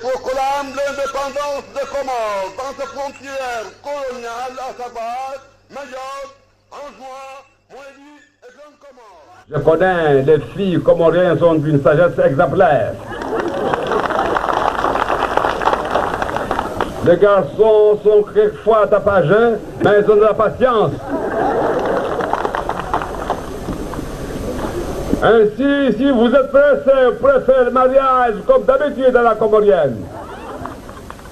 Proclame l'indépendance des Comores dans ses frontières coloniales, à savoir Mayotte, Anjouan, Moélie et Grande Comore. Je connais les filles comoriennes sont d'une sagesse exemplaire. Les garçons sont quelquefois tapageux, mais ils ont de la patience. Ainsi, si vous êtes pressé pour faire le mariage comme d'habitude dans la comorienne,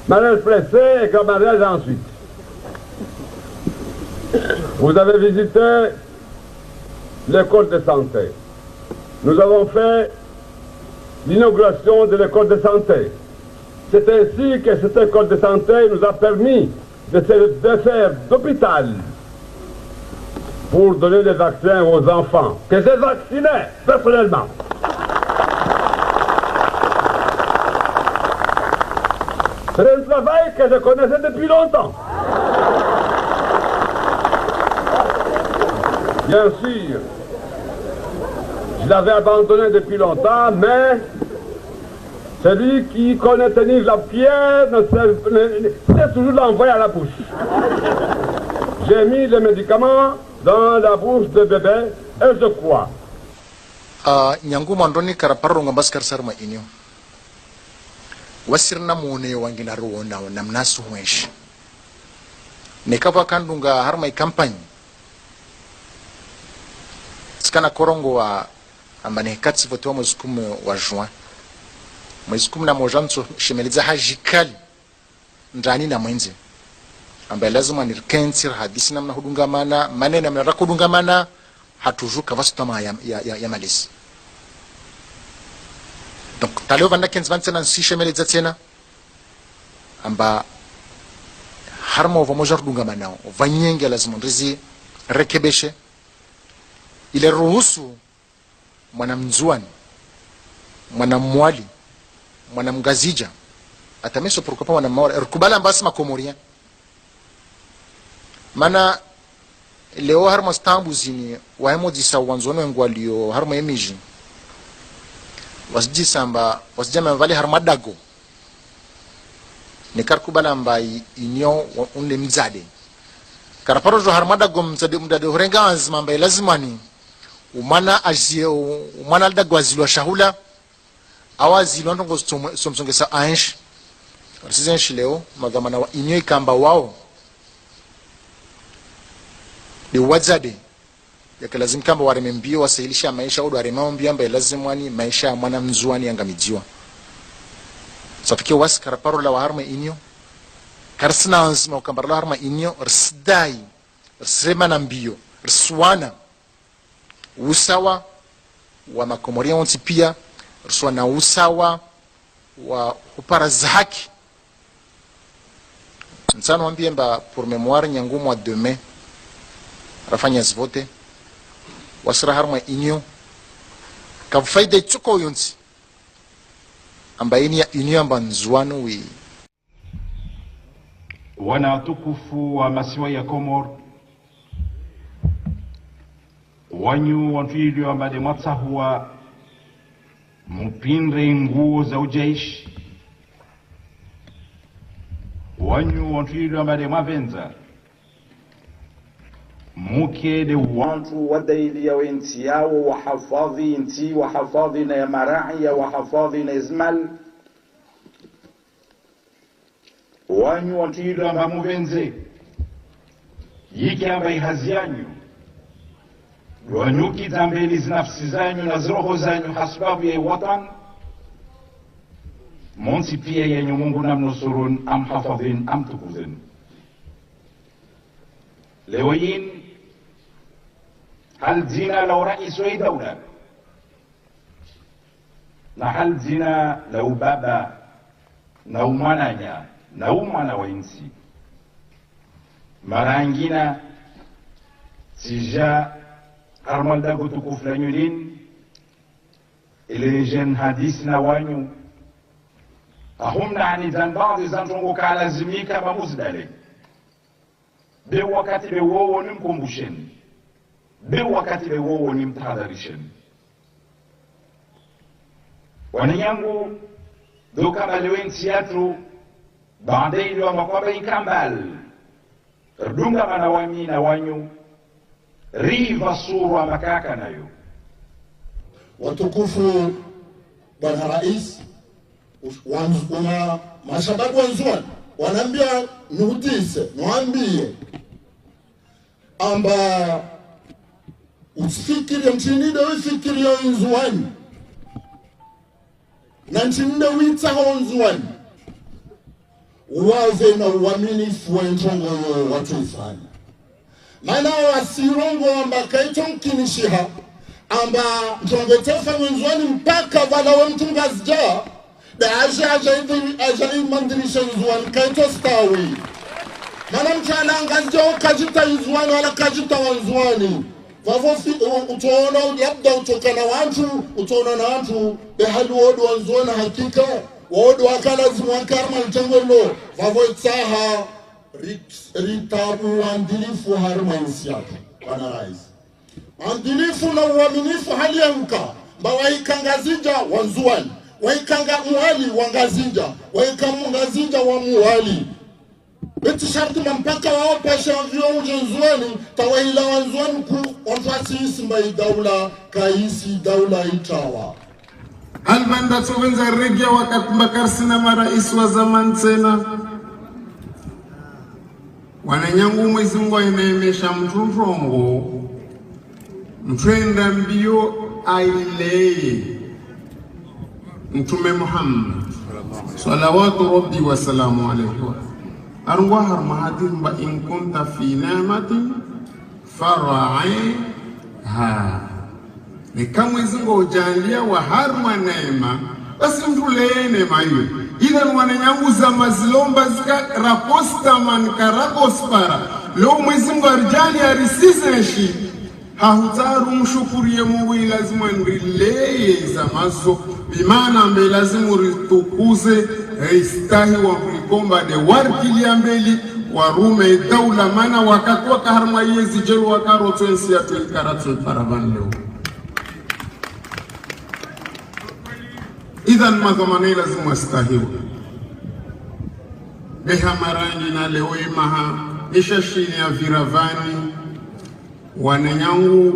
mariage pressé et grand mariage ensuite. Vous avez visité l'école de santé. Nous avons fait l'inauguration de l'école de santé. C'est ainsi que cette école de santé nous a permis de faire d'hôpital pour donner des vaccins aux enfants, que j'ai vacciné personnellement. C'est un travail que je connaissais depuis longtemps. Bien sûr, je l'avais abandonné depuis longtemps, mais celui qui connaît tenir la pierre sait toujours l'envoyer à la bouche. J'ai mis les médicaments dans la bouche de bébé et je crois. Nyangu mandoni karaparro ngambaskar sarma inyo. Wasirna mone wangina ruona namnasu mwesh. Nekava kandunga harma campagne. Skana korongo wa ambane katsi voto muzkum wa juin. Muzkum na mojanso shemeliza hajikali ndani na mwenzi. Ambaye lazima nirkensir hadisi namna hudungamana manena mna rakudungamana hatujuka vastama ya malisi. Donc taleo vanda kenz vansena nsishemeleza tena amba harma vamoja hudungamana vanyenge lazima ndizi rekebeshe ile ruhusu mwanamzuani mwanamwali mwanamgazija atameso pourquoi pas mwanamwali rukubala mbasi makomoria mana leo harma stambu zini waemo disa wanzono ngwalio harma emiji wasjisa amba wasjama vale harma dago nikarkubala amba inyo unle mzade karaparo jo harma dago mzade horenga azma amba lazimani umana azie umana dago azilwa shahula awazilwa ndongo somsongesa ansh sizenshi leo magamana wa inyo ikamba wao de wazade yakalazim kamba waremembio wasahilisha maisha au waremambio ambaye lazimwani maisha mwana mzuani angamijiwa safikia was karaparo la harma inyo karsna azma kambara la harma inyo rsdai rsema na mbio rswana usawa wa makomoria onti pia rswana usawa wa uparaza haki nsano ambie mba pour mémoire nyangu mois de mai rafanya zvote wasira harma inyo kafaida chuko yonsi ambaini ya inyo amba nzuano wi wana watukufu wa masiwa ya Komor wanyu wantuilio ambade matsahuwa mpinre nguo za ujaishi wanyu wantuilio ambade mavenza muke de wantu wadaili ya wenti yao wahafadhi inti wahafadhi na ya marai wahafadhi na izmal wanyu wantuilio amba muvenze yiki amba ihazi yanyu wanyuki zambeli zinafsi zanyu na zroho zanyu hasbabu ya watan monsi pia yenye Mungu namnusurun amhafadhin amtukuzin lewayin hal zina law rais wa dawla na hal zina law baba na umwananya na umwana wa insi marangina sija armal dago tukufu nyulin ile jen hadis na wanyu ahumna ani zan baadhi zantongo kalazimika mamuzdale be wakati be wowo nimkumbusheni be wakati be wowo nimtahadharisheni wanyangu دوكا مالوين سياترو بعدين لو مقابل كمال ردunga manawami na wanyu riva surwa makaka nayo. Watukufu Bwana Rais, wana mashababu wanzuani wanaambia nuhutise nuambie amba usifikirie mchinide ufikirie nzuani na mchinide witaho nzuani uwaze na uaminifu wa ntongo watu ifani maana wasirongo amba kaito mkinishiha amba ntongo tefa nzuani mpaka wala mtungazja da aja mandirisha nzuani kaito stawi maana mchana ngazja ukajita nzuani wala kajita wanzuani vavo utaona labda utokana watu utaona na watu behalu wodu wanzuani hakika wodu wakala zimwakarma mtengolo vavo itaha ritabu andilifu harma insiatu Bwana Rais andilifu na uaminifu hali ya mka mba waikangazija wanzuani waikanga muhali wangazinja waikamungazija wa muhali beti sharti mpaka wao pasha vyo ujenzuani tawaila wanzuani ku onfasi isimba daula kaisi daula itawa Albanda tuwenza regia wakati Mbakarsina marais wa zamani tena wananyangu Mwenyezi Mungu inaemesha mtunrongo mtwenda mbio aileye Mtume Muhammad salawatu rabbi wa salamu alayhi arwa harmahatin ba in kunta fi ni'matin faraiha ni kama Mwenyezi Mungu ujalia wa harma neema basi mtuleye neema hiyo ila wananyangu za mazilomba zika raposta man karakospara leo Mwenyezi Mungu arjali arisizeshi hahutaru mshukurie Mungu lazima nrileye za mazo bimana mbe lazima ritukuze istahi wa mlikomba de warkilia mbeli warume daula mana wakati wakaharma yezi jelu wakaroto ensi ya tuikaratu paravan leo idhan madhamani lazima istahiwa beha marangi na leo imaha ishashini ya viravani wananyangu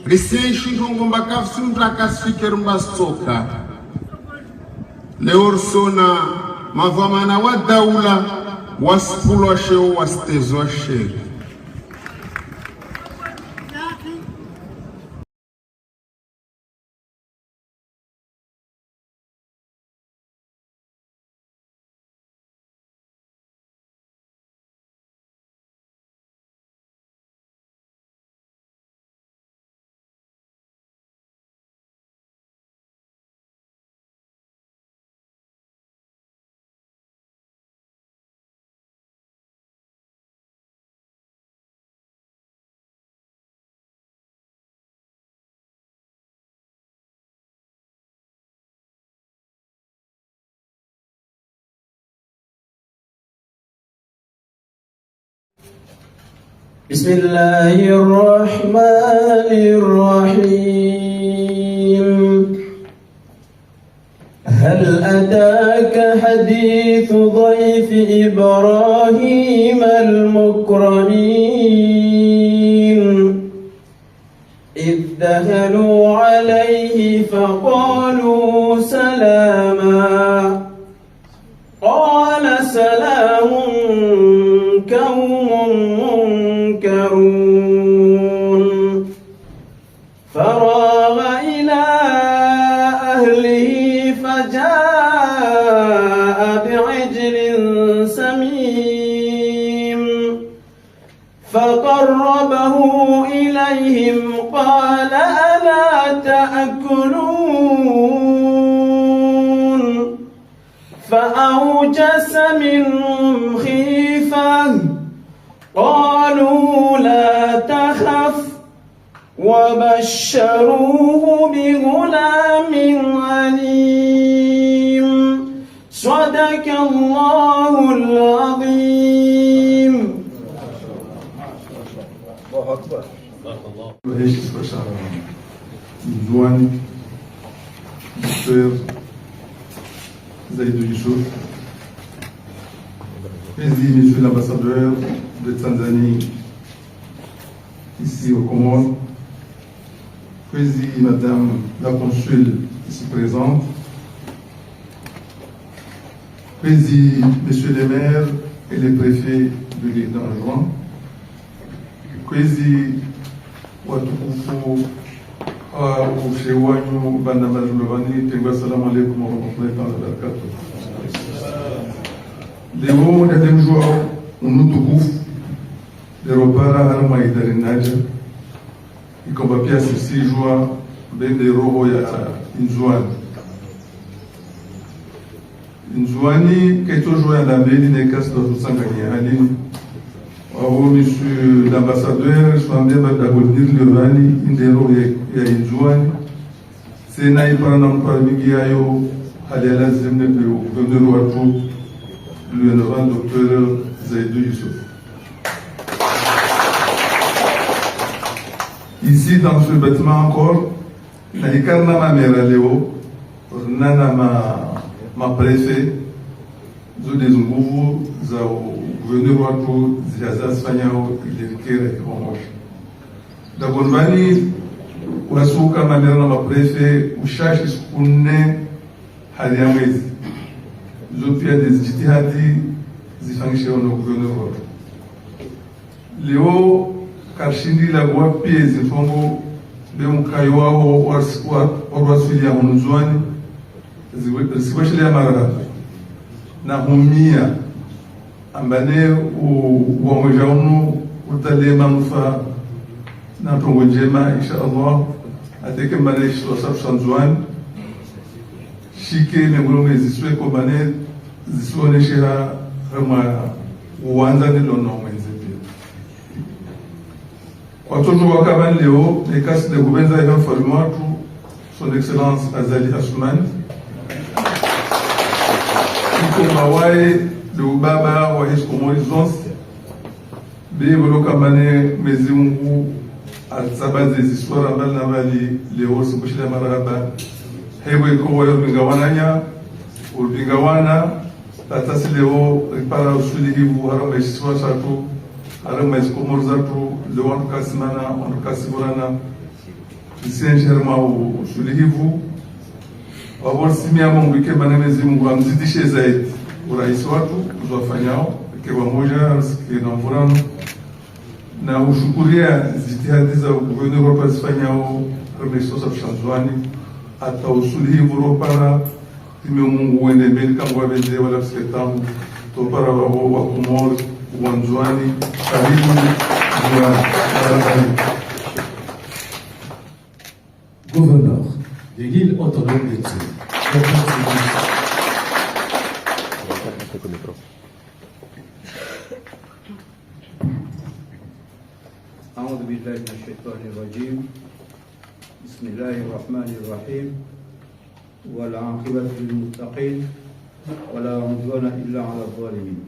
risenshi ngomba kafsi mtakasfikir mbastoka leo sona madhamana wa daula waspulwa sheo wastezwa sheo بسم الله الرحمن الرحيم هل أتاك حديث ضيف إبراهيم المكرمين إذ دخلوا عليه فقالوا سلاما قال سلام قوم منكرون فراغ إلى أهله فجاء بعجل سمين فقربه إليهم قال ألا تأكلون فأوجس منهم خيفة قالوا لا تخف وبشروه بغلام عليم صدق الله العظيم. الله أكبر. Zaïdou Youssouf, Président, Monsieur l'ambassadeur de Tanzanie, ici au Comores, Président, Madame la consul ici présente, Président, Messieurs les maires et les préfets de l'île d'Anjouan, Président, Watukufu, Ushewanyu, Banda Majulovani, Tengwa Salam alaikum wa rahmatullahi wa barakatuh. Leo ndani mjua unutukufu leropara harma idarinaja ikomba pia sisi jua bende roho ya Inzwani keto jua la beni ne kas do sanganya halini wao monsieur l'ambassadeur swambe bada goldir le vani indero ya Inzwani sena ipana mpara mingi yayo halala zemne de gouverneur watu le honorable docteur Zaïdou Youssouf. Ici, dans ce bâtiment encore, il y a ma mère Léo, ma préfet, des nouveaux, gouverneur Watou, Ziaza Spanyao, il est kéré en moche. D'abord, Vani, Wasuka, ma mère, ma préfet, ou cherche ce qu'on est à Liamez. Zopia des jitihadi zifanyishe ono gouverneur leo kashindi la wapi zifongo leo mkayo wao warwasili ya Mzwani ziwashile ya mara na humia ambane uwamoja unu utale manufa na tongo njema insha Allah ateke mbane shwasa Mzwani shike mengulome ziswe kombane zisuonesha kama uwanza nilono mwenzi pia kwa toto wakabani leo nekasi de kubenza ya mfalme watu son excellence Azali Assoumani iko mawae de ubaba wa His Comores bebolo kambane mezi Mungu atsabaze ziswara mbali na mbali leo sibushile marahaba hewe iko wayo bingawananya ulbingawana tatasi leo ripara usuli hivu harama ishiwa shatu harama isikomor zatu leo wantu kasimana wantu kasiburana isienshi harama usuli hivu wabor simi ya Mungu ike manemezi Mungu amzidishe zaidi uraisi watu uzwafanyao ike wamoja risiki na mfurano na ushukuria zitihadi za gouverneur wapa zifanyao harama isosa tushanzuani hata usuli hivu ropara time Mungu wende mbele kama wabende wala sektamu topara wao wa Comores uwanjani karibu gouverneur de l'île autonome de Tchad. أعوذ بالله من الشيطان الرجيم بسم الله الرحمن الرحيم والعاقبة للمتقين ولا عدوان إلا على الظالمين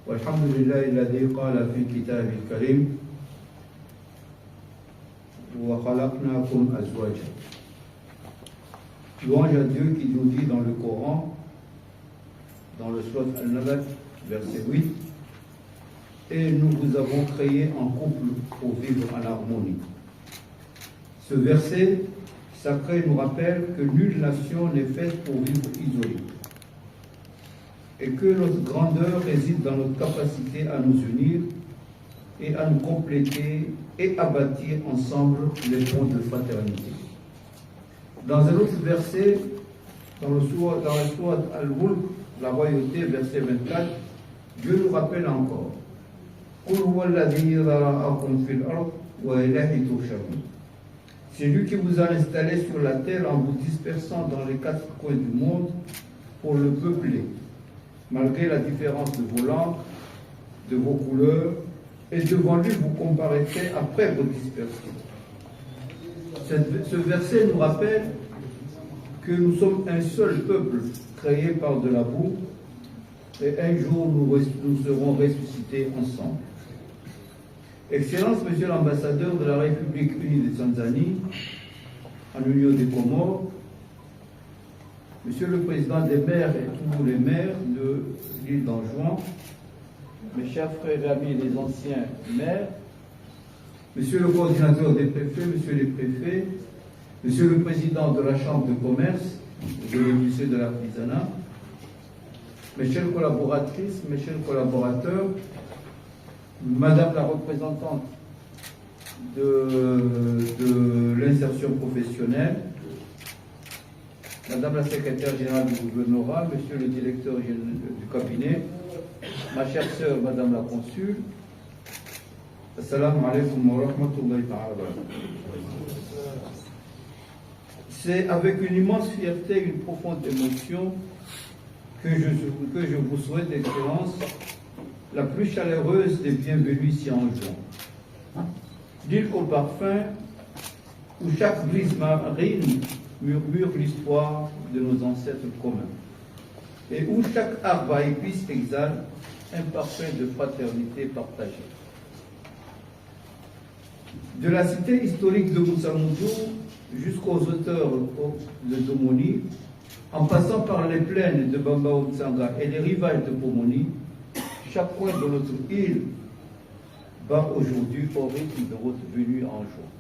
والحمد لله الذي قال في كتابه الكريم وخلقناكم أزواجا. Louange à Dieu qui nous dit dans le Coran, dans le Sourate Al-Nabat, verset 8, et nous vous avons créé en couple pour vivre en harmonie. Ce verset sacré nous rappelle que nulle nation n'est faite pour vivre isolée et que notre grandeur réside dans notre capacité à nous unir et à nous compléter et à bâtir ensemble les ponts de fraternité. Dans un autre verset, dans la sourate Al-Mulk, la royauté, verset 24, Dieu nous rappelle encore c'est lui qui vous a installé sur la terre en vous dispersant dans les quatre coins du monde pour le peupler, malgré la différence de vos langues, de vos couleurs, et devant lui vous comparaîtrez après vos dispersions. Ce verset nous rappelle que nous sommes un seul peuple créé par de la boue, et un jour nous serons ressuscités ensemble. Excellence, Monsieur l'ambassadeur de la République unie de Tanzanie, en Union des Comores, Monsieur le Président des maires et tous les maires de l'île d'Anjouan, mes chers frères et amis les anciens maires, Monsieur le coordinateur des préfets, Monsieur les préfets, Monsieur le Président de la Chambre de commerce et le ministère de l'artisanat, mes chères collaboratrices, mes chers collaborateurs, Madame la représentante de l'insertion professionnelle, Madame la secrétaire générale du gouvernorat, Monsieur le directeur du cabinet, ma chère sœur, Madame la consul, Assalamu alaikum wa rahmatullahi ta'ala. C'est avec une immense fierté et une profonde émotion que je vous souhaite, Excellence, la plus chaleureuse des bienvenues ici en juin. L'île au parfum, où chaque brise marine murmure l'histoire de nos ancêtres communs, et où chaque arbre à épices exhale un parfum de fraternité partagée. De la cité historique de Moussamoudou jusqu'aux hauteurs de Domoni, en passant par les plaines de Bamba-Outsanga et les rivages de Pomoni, chaque coin de notre île bat aujourd'hui au rythme de votre venue en juin.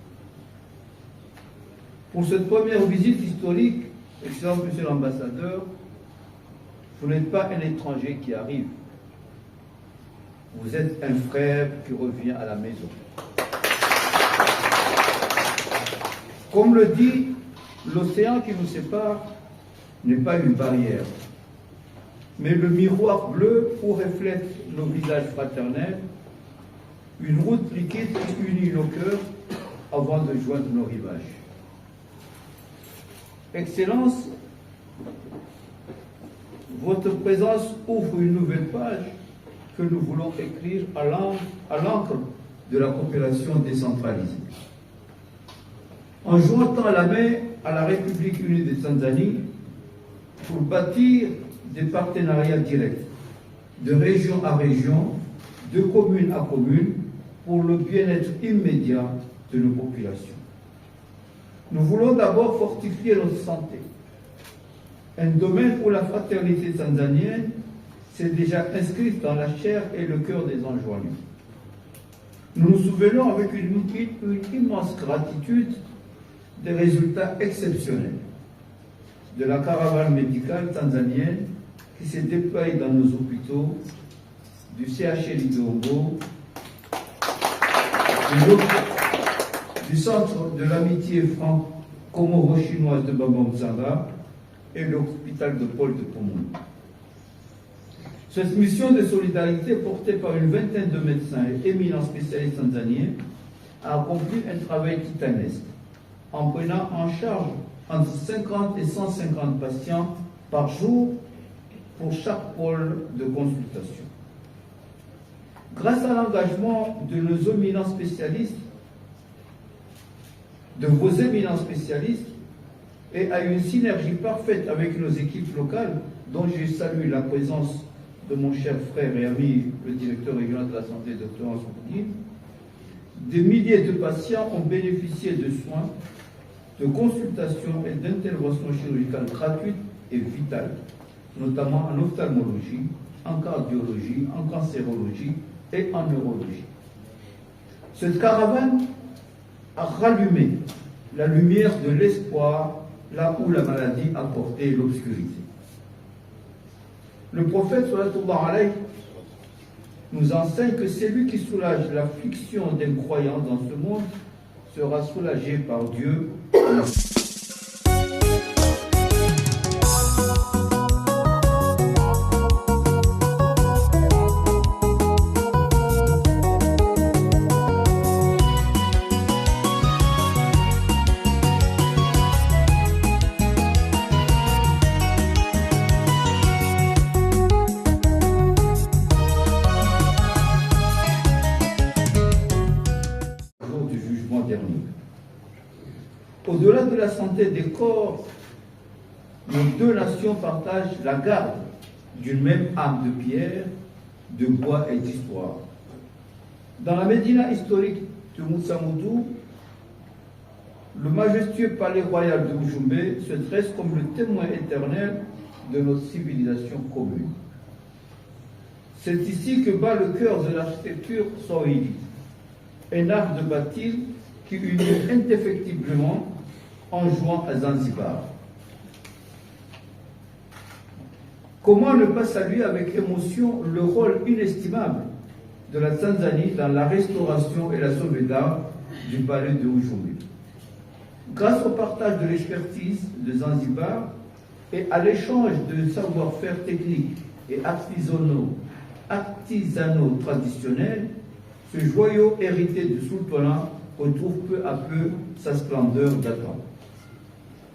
Pour cette première visite historique, Excellent Monsieur l'Ambassadeur, vous n'êtes pas un étranger qui arrive. Vous êtes un frère qui revient à la maison. Comme le dit, l'océan qui nous sépare n'est pas une barrière, mais le miroir bleu où reflètent nos visages fraternels, une route liquide qui unit nos cœurs avant de joindre nos rivages. Excellence, votre présence ouvre une nouvelle page que nous voulons écrire à l'encre de la coopération décentralisée. En joignant la main à la République unie de Tanzanie pour bâtir des partenariats directs, de région à région, de commune à commune, pour le bien-être immédiat de nos populations. Nous voulons d'abord fortifier notre santé, un domaine où la fraternité tanzanienne s'est déjà inscrite dans la chair et le cœur des Anjouanais. Nous nous souvenons avec une immense gratitude des résultats exceptionnels de la caravane médicale tanzanienne qui s'est déployée dans nos hôpitaux du CHL d'Ongo, du centre de l'amitié franco-comoro-chinoise de Bamba-Outsanga et l'hôpital de Paul de Pomoni. Cette mission de solidarité portée par une vingtaine de médecins et éminents spécialistes tanzaniens a accompli un travail titanesque en prenant en charge entre 50 et 150 patients par jour pour chaque pôle de consultation. Grâce à l'engagement de nos éminents spécialistes, de vos éminents spécialistes, et à une synergie parfaite avec nos équipes locales, dont je salue la présence de mon cher frère et ami, le directeur régional de la santé, Dr. Ansoudi, des milliers de patients ont bénéficié de soins, de consultations et d'interventions chirurgicales gratuites et vitales, notamment en ophtalmologie, en cardiologie, en cancérologie et en neurologie. Cette caravane a rallumé la lumière de l'espoir là où la maladie a porté l'obscurité. Le prophète sallallahu alayhi nous enseigne que celui qui soulage l'affliction d'un croyant dans ce monde sera soulagé par Dieu. Au-delà de la santé des corps, nos deux nations partagent la garde d'une même âme de pierre, de bois et d'histoire. Dans la Médina historique de Moussamoudou, le majestueux palais royal de Oujoumbé se dresse comme le témoin éternel de notre civilisation commune. C'est ici que bat le cœur de l'architecture swahili, un art de bâtir qui unit indéfectiblement en jouant à Zanzibar. Comment ne pas saluer avec émotion le rôle inestimable de la Tanzanie dans la restauration et la sauvegarde du palais de Oujoumbé. Grâce au partage de l'expertise de Zanzibar et à l'échange de savoir-faire techniques et artisanaux traditionnels, ce joyau hérité du sultanat retrouve peu à peu sa splendeur d'antan.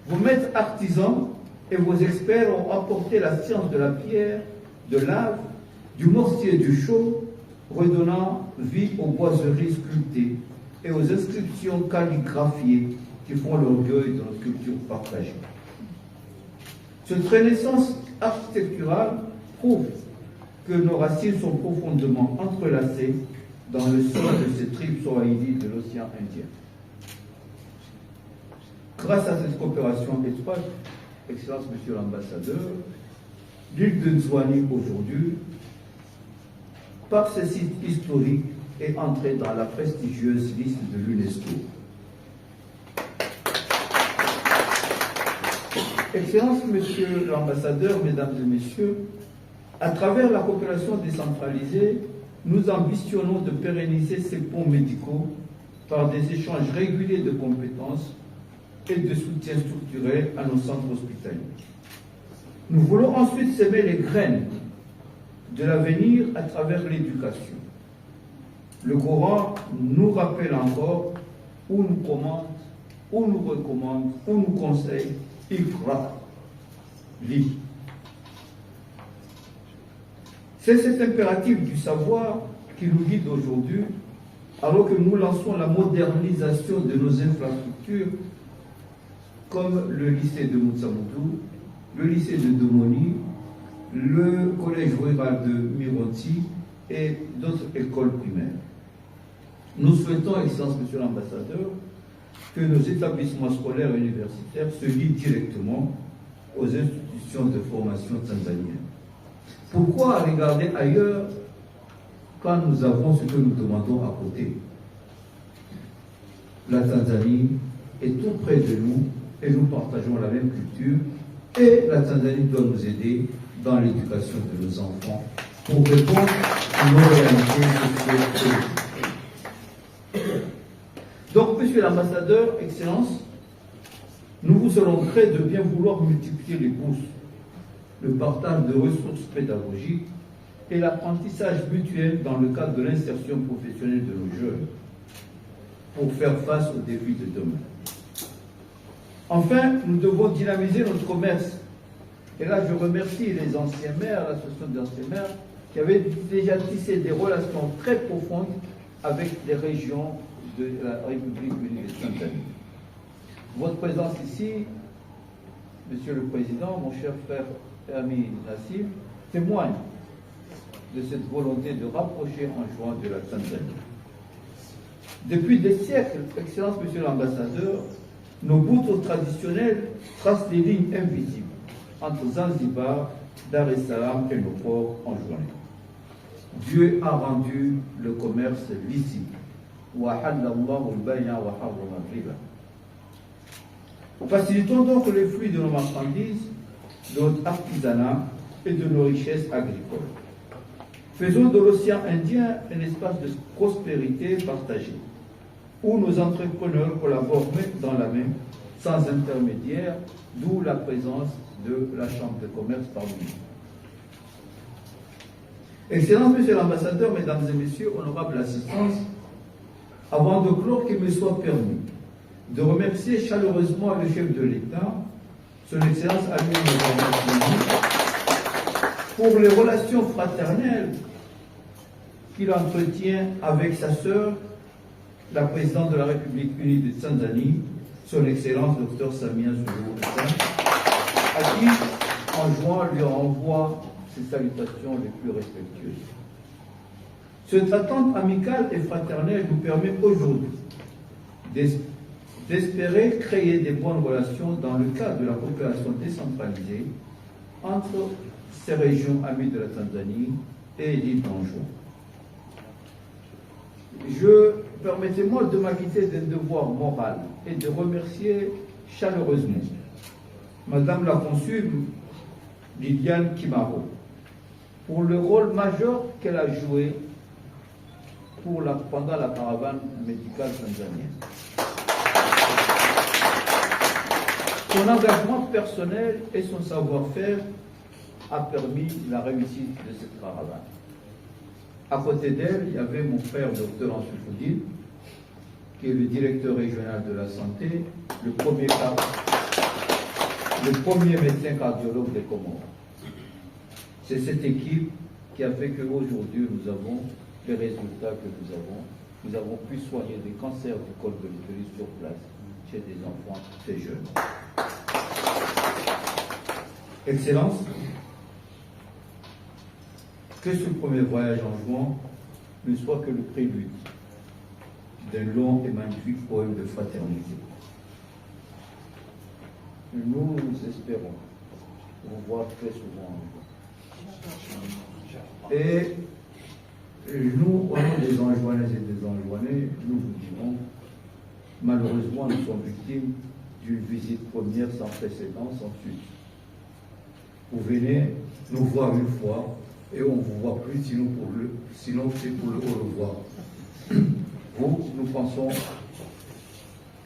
Vos maîtres artisans et vos experts ont apporté la science de la pierre, de l'ave, du mortier et du chaux, redonnant vie aux boiseries sculptées et aux inscriptions calligraphiées qui font l'orgueil de notre culture partagée. Cette renaissance architecturale prouve que nos racines sont profondément entrelacées dans le sol de ces tribus swahili de l'océan Indien. Grâce à cette coopération étroite, Excellence Monsieur l'Ambassadeur, l'île de Nzouani aujourd'hui, par ses sites historiques, est entrée dans la prestigieuse liste de l'UNESCO. Excellence Monsieur l'Ambassadeur, Mesdames et Messieurs, à travers la coopération décentralisée, nous ambitionnons de pérenniser ces ponts médicaux par des échanges réguliers de compétences et de soutien structurel à nos centres hospitaliers. Nous voulons ensuite semer les graines de l'avenir à travers l'éducation. Le Coran nous rappelle encore, ou nous commande, ou nous recommande, ou nous conseille, Iqra, lis. C'est cet impératif du savoir qui nous guide aujourd'hui, alors que nous lançons la modernisation de nos infrastructures, comme le lycée de Moutsamoudou, le lycée de Domoni, le collège rural de Mironti et d'autres écoles primaires. Nous souhaitons, Excellence Monsieur l'Ambassadeur, que nos établissements scolaires et universitaires se lient directement aux institutions de formation tanzaniennes. Pourquoi regarder ailleurs quand nous avons ce que nous demandons à côté? La Tanzanie est tout près de nous et nous partageons la même culture, et la Tanzanie doit nous aider dans l'éducation de nos enfants pour répondre à nos réalités sociales. Donc, Monsieur l'Ambassadeur, Excellence, nous vous serons gré de bien vouloir multiplier les bourses, le partage de ressources pédagogiques et l'apprentissage mutuel dans le cadre de l'insertion professionnelle de nos jeunes pour faire face aux défis de demain. Enfin, nous devons dynamiser notre commerce. Et là, je remercie les anciens maires, l'association des anciens maires, qui avaient déjà tissé des relations très profondes avec les régions de la République unie de Tanzanie. Votre présence ici, Monsieur le Président, mon cher frère Ami Nassim, témoigne de cette volonté de rapprocher en juin de la Tanzanie. Depuis des siècles, Excellence Monsieur l'Ambassadeur, nos bouts traditionnels tracent des lignes invisibles entre Zanzibar, Dar es Salaam et nos ports en journée. Dieu a rendu le commerce licite. Facilitons donc les flux de nos marchandises, de notre artisanat et de nos richesses agricoles. Faisons de l'océan Indien un espace de prospérité partagée, où nos entrepreneurs collaborent main dans la main, sans intermédiaire, d'où la présence de la Chambre de commerce parmi nous. Excellence Monsieur l'Ambassadeur, Mesdames et Messieurs, honorable assistance, avant de clore, qu'il me soit permis de remercier chaleureusement le chef de l'État, Son Excellence Amir pour les relations fraternelles qu'il entretient avec sa sœur, la présidente de la République unie de Tanzanie, Son Excellence Dr Samia Suluhu Hassan, à qui, en juin, lui renvoie ses salutations les plus respectueuses. Cette attente amicale et fraternelle nous permet aujourd'hui d'espérer créer des bonnes relations dans le cadre de la coopération décentralisée entre ces régions amies de la Tanzanie et l'île d'Anjouan. Permettez-moi de m'acquitter d'un devoir moral et de remercier chaleureusement Madame la consul Liliane Kimaro pour le rôle majeur qu'elle a joué pendant la caravane médicale tanzanienne. Son engagement personnel et son savoir-faire a permis la réussite de cette caravane. À côté d'elle, il y avait mon frère, Dr Ansoufoudine, qui est le directeur régional de la santé, le premier médecin cardiologue des Comores. C'est cette équipe qui a fait qu'aujourd'hui, nous avons les résultats que nous avons. Nous avons pu soigner des cancers du col de l'utérus sur place chez des enfants très jeunes. Excellence, que ce premier voyage en juin ne soit que le prélude d'un long et magnifique poème de fraternité. Nous espérons vous voir très souvent en juin. Et nous, au nom des Anjouanaises et des Anjouanais, nous vous dirons, malheureusement, nous sommes victimes d'une visite première sans précédent, sans suite. Vous venez nous voir une fois, et on ne vous voit plus, sinon c'est pour le revoir. Nous pensons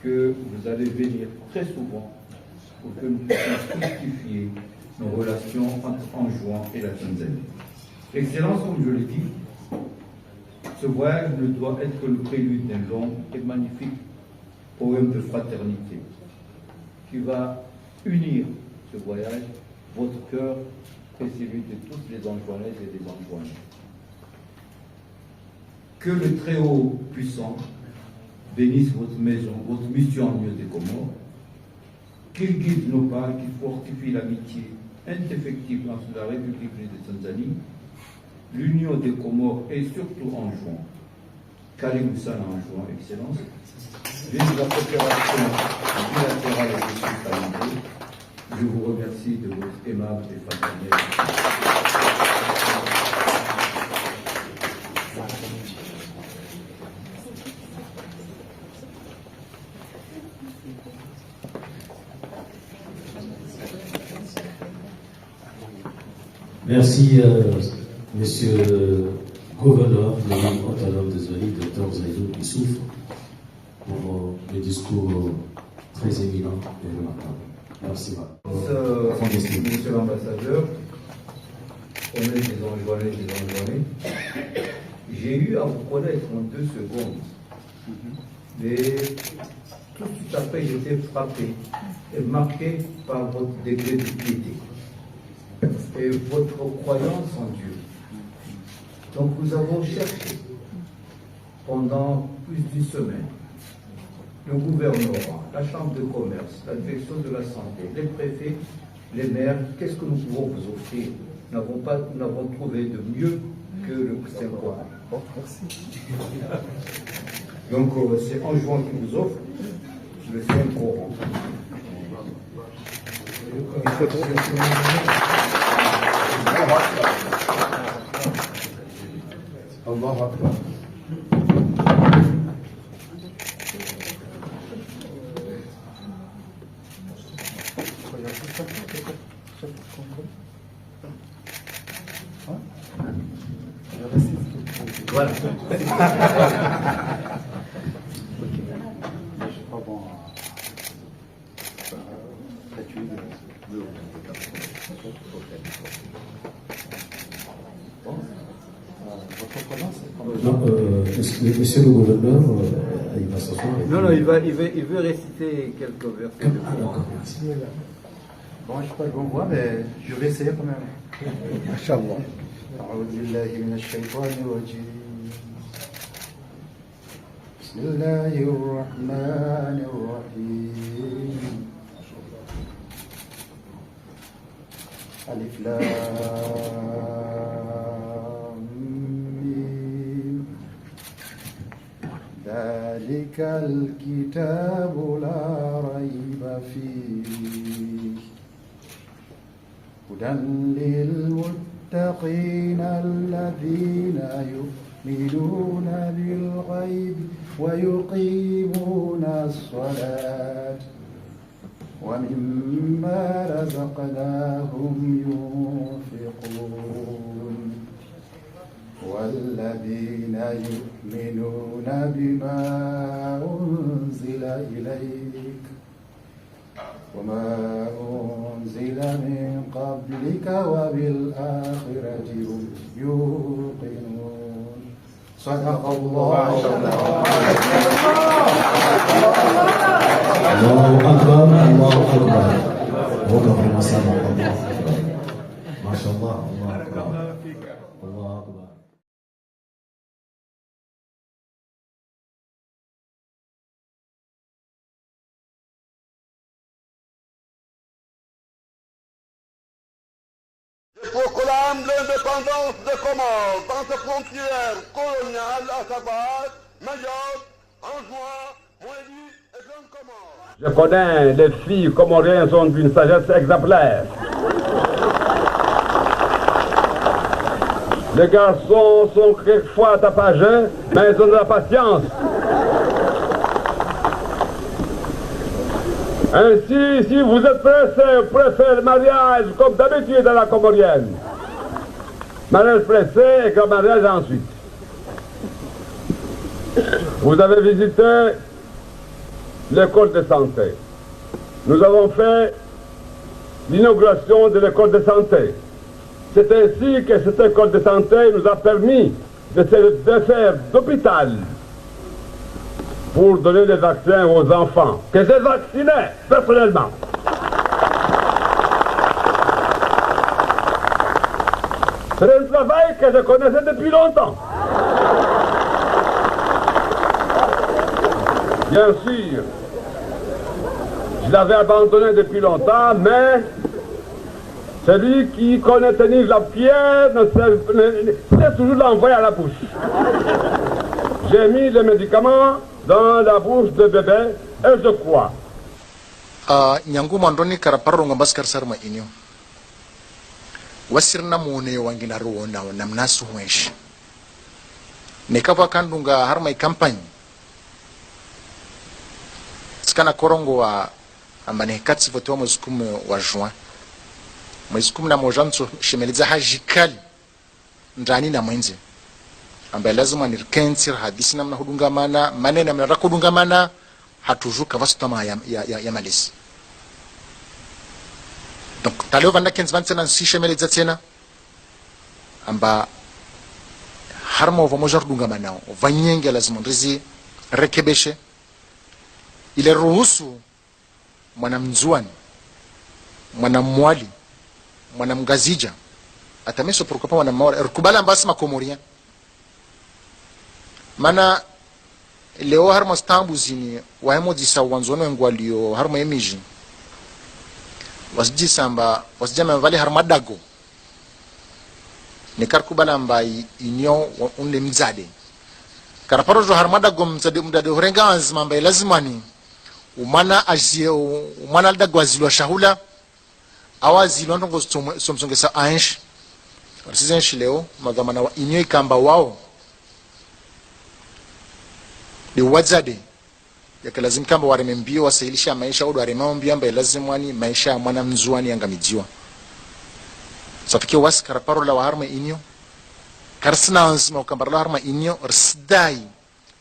que vous allez venir très souvent pour que nous puissions justifier nos relations entre Anjouan et la Tanzanie. Excellence, comme je l'ai dit, ce voyage ne doit être que le prélude d'un long et magnifique poème de fraternité qui va unir ce voyage, votre cœur et celui de toutes les Anjouanaises et des Anjouanais. Que le Très-Haut puissant bénisse votre maison, votre mission en milieu des Comores, qu'il guide nos pas, qu'il fortifie l'amitié indéfectible entre la République de Tanzanie, l'Union des Comores et surtout Anjouan. Karim Sana Anjouan, Excellence, vive la coopération bilatérale et décentralisée. Je vous remercie de votre aimable et fraternelle. Merci, Monsieur le Gouverneur de l'île autonome de Zoni, Dr Zaïdou Issouf, pour le discours très éminent et remarquable. Merci. Monsieur l'ambassadeur, honnête des Anjouanais, j'ai eu à vous connaître en 2 secondes, mais tout de suite après j'étais frappé et marqué par votre degré de piété et votre croyance en Dieu. Donc nous avons cherché pendant plus d'1 semaine le gouvernement, la chambre de commerce, la direction de la santé, les préfets, les maires, qu'est-ce que nous pouvons vous offrir? Nous n'avons trouvé de mieux que le Saint-Coran. Merci. Donc c'est Anjouan qui vous offre le Saint-Coran. Allahu Akbar. Voilà. Monsieur le gouverneur, il va s'asseoir. Non, il veut réciter quelques versets de Coran. Bon, je ne sais pas qu'on voit, mais je vais essayer quand même. Inch'Allah. أعوذ بالله من الشيطان الرجيم. بسم الله الرحمن الرحيم. ألف لام ميم. ذلك الكتاب لا ريب فيه هدى للمتقين الذين يؤمنون بالغيب ويقيمون الصلاة ومما رزقناهم ينفقون والذين يؤمنون بما أنزل إليك وما أنزل من قبلك وبالآخرة هم يوقنون صدق الله الله أكبر الله أكبر وكفر مسامح الله ما شاء الله الله أكبر الله أكبر. Je proclame l'indépendance des Comores dans ses frontières coloniales, à savoir Mayotte, Anjouan, Moélie et Grande Comore. Je connais, les filles comoriennes sont d'une sagesse exemplaire. Les garçons sont quelquefois tapageux, mais ils ont de la patience. Ainsi, si vous êtes pressé pour faire le mariage comme d'habitude dans la comorienne, mariage pressé et grand mariage ensuite. Vous avez visité l'école de santé. Nous avons fait l'inauguration de l'école de santé. C'est ainsi que cette école de santé nous a permis de faire d'hôpital pour donner des vaccins aux enfants, que j'ai vaccinés personnellement. C'est un travail que je connaissais depuis longtemps. Bien sûr, je l'avais abandonné depuis longtemps, mais celui qui connaît tenir la pierre sait toujours l'envoyer à la bouche. J'ai mis les médicaments dans la bouche de bébé et je crois. Nyangu mandoni karaparro ngambaskar sarma inyo. Wasirna mone wangina ruona namnasu wesh. Nekava kandunga harma campagne. Skana korongo wa ambane katsi voto muzkum wa juin. Muzkum na mojanso shemeliza hajikali ndani na mwenze. Ambaye lazima nirkensir hadisi namna hudungamana maneno namna rakudungamana hatujuka vasutama ya malisi. Donc taleo vanda kenz vansena nsishemeleza tena amba harma uvamoja hudungamana vanyenge lazima ndizi rekebeshe ile ruhusu mwanamzuani mwanamwali mwanamgazija atameso pourquoi pas mwanamwali rukubala mbasi makomoria mana leo harma stambu zini wahemo disa wanzono ngwalio harma emiji wasjisa amba wasjama vale harma dago ne karkubala amba inyo unle mzade karaparo jo harma dago mzade horenga azma amba lazimani umana azie umana dago azilwa shahula awazilwa ndongo somsongesa ansh rasizenshi leo madhamana wa inyo ikamba wao ni wazade yakalazim kamba waremembio wasailisha maisha au waremambio ambaye lazimwani maisha mwana mzuani angamijiwa safikia was karaparo la harma inyo karsna azma ukambara la harma inyo rsdai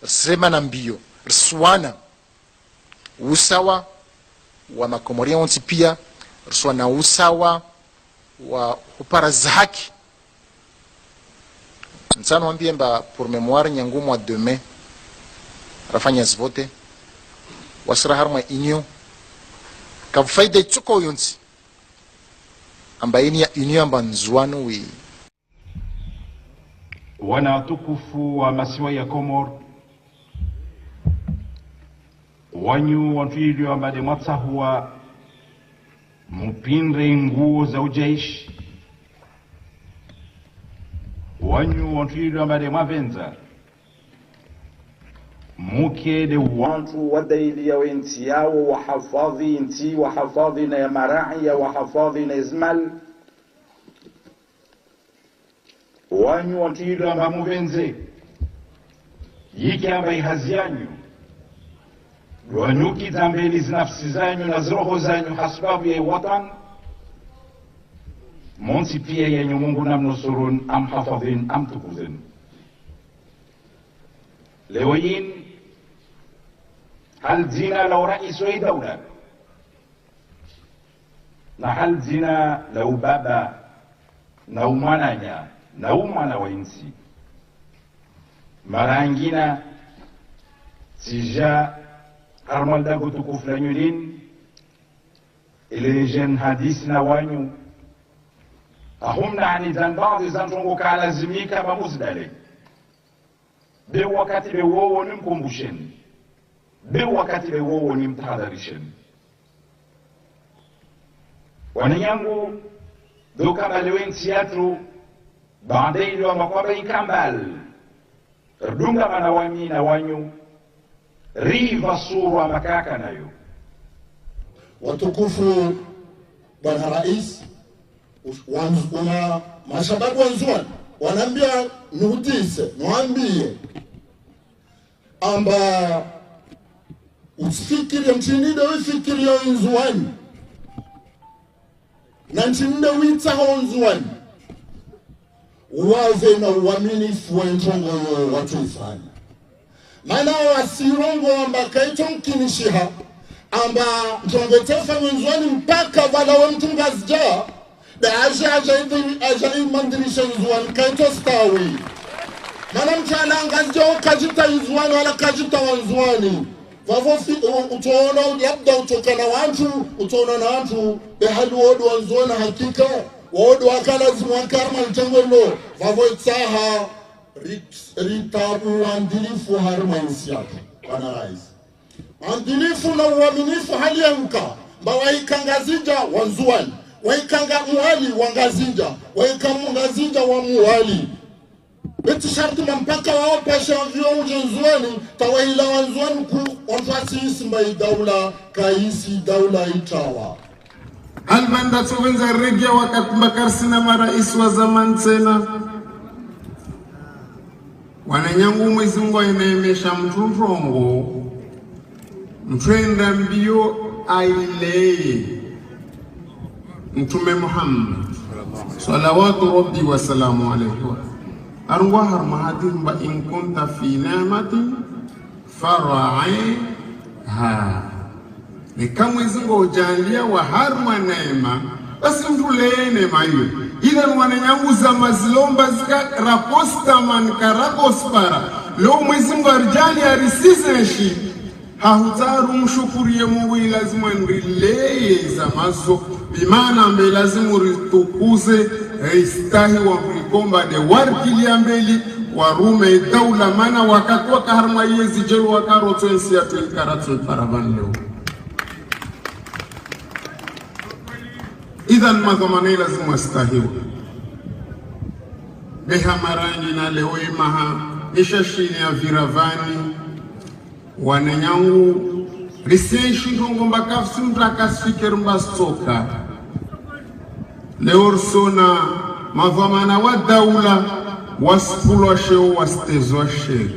rsema na mbio rswana usawa wa makomoria onti pia rswana usawa wa upara zaki nsano wambie mba pour mémoire nyangu mois de mai rafanya zvote wasra harma inyo kafaida chuko yonsi ambaini ya inyo amba nzuano wi wana tukufu wa masiwa ya Komor wanyu wantuilio ambade matsahua mpinre nguo za ujaishi wanyu wantuilio ambade mavenza muke de wantu wadaili ya nchi yao wahafadhi nchi wahafadhi na ya marai wahafadhi na izmal wanyu wantilo amba muvenze yiki amba ihazianyu wanyuki zambeli zinafsi zanyu na zroho zanyu hasbabu ya watan monsi pia yenyu Mungu namnusurun am hafadhin am tukuzin lewayin hal zina law rais wa dawla na hal zina law baba na umwananya na umwana wa insi marangina sija armal dagu tukuflanyulin ile jen hadis na wanyu ahumna ani zanbaadhi zantongo kalazimika mamuzdale be wakati be wowo nimkumbusheni be wakati be wowo nimtahadharisheni wanyangu doka balewensi yatu baadaye ndio makwamba ikambal dunga manawami na wanyu riva sura makaka nayo watukufu bwana rais wana mashababu wanzuan wanaambia nuhutise mwambie amba usifikiri mchinide ufikiri ya nzuani na mchinide witaho nzuani waze na uaminifu wa njongo watu ifanya maana wasirongo amba kaito mkinishiha amba njongo tefa nzuani mpaka wala wa mtungazja da aja mandirisha nzuani kaito stawi mana mchana angazja kajita nzuani wala kajita wanzuani vavo utoona labda utokana watu utoona na watu behali wodu wanzuani hakika wodu wakalazimu wakarma mtengolo vavo itsaha ritabu wandilifu harma insiyato wana rais wandilifu na uaminifu hali ya mka mba waikangazija wanzuani waikanga muhali wangazinja waikangazinja wa muhali beti sharti mpaka wao pasha vyo ujenzuani tawaila wanzuani ku onfasi isimba daula kaisi daula itawa albanda tuwenza regia wakati mbakarsina marais wa zaman tena wananyangu Mwenyezi Mungu inaemesha mturongo mtwenda mbio aileye Mtume Muhammad salawatu rabbi wa salamu alayhi arwa har mahatin ba in kunta fi ni'matin faraiha ni kama Mwenyezi Mungu ujalia wa harma neema basi mtuleye neema hiyo ila wananyanguza mazilomba zika raposta man karakospara leo Mwenyezi Mungu arjali arisizeshi hahutaru mshukurie Mungu lazima nrileye za mazo bimana mbe lazima ritukuze istahi wa kulikomba de warkili ambeli warume daula mana wakati wakaharma yezi jelu wakaroto ensi ya tuilkaratu paravan leo idhan madhamani lazima istahiwa beha marangi na leo imaha isha shini ya viravani wananyangu risenshi ndongo mbakafsi mtakasfikir mbastoka leo sona madhamana wa daula waspulwa sheo wastezwa sheri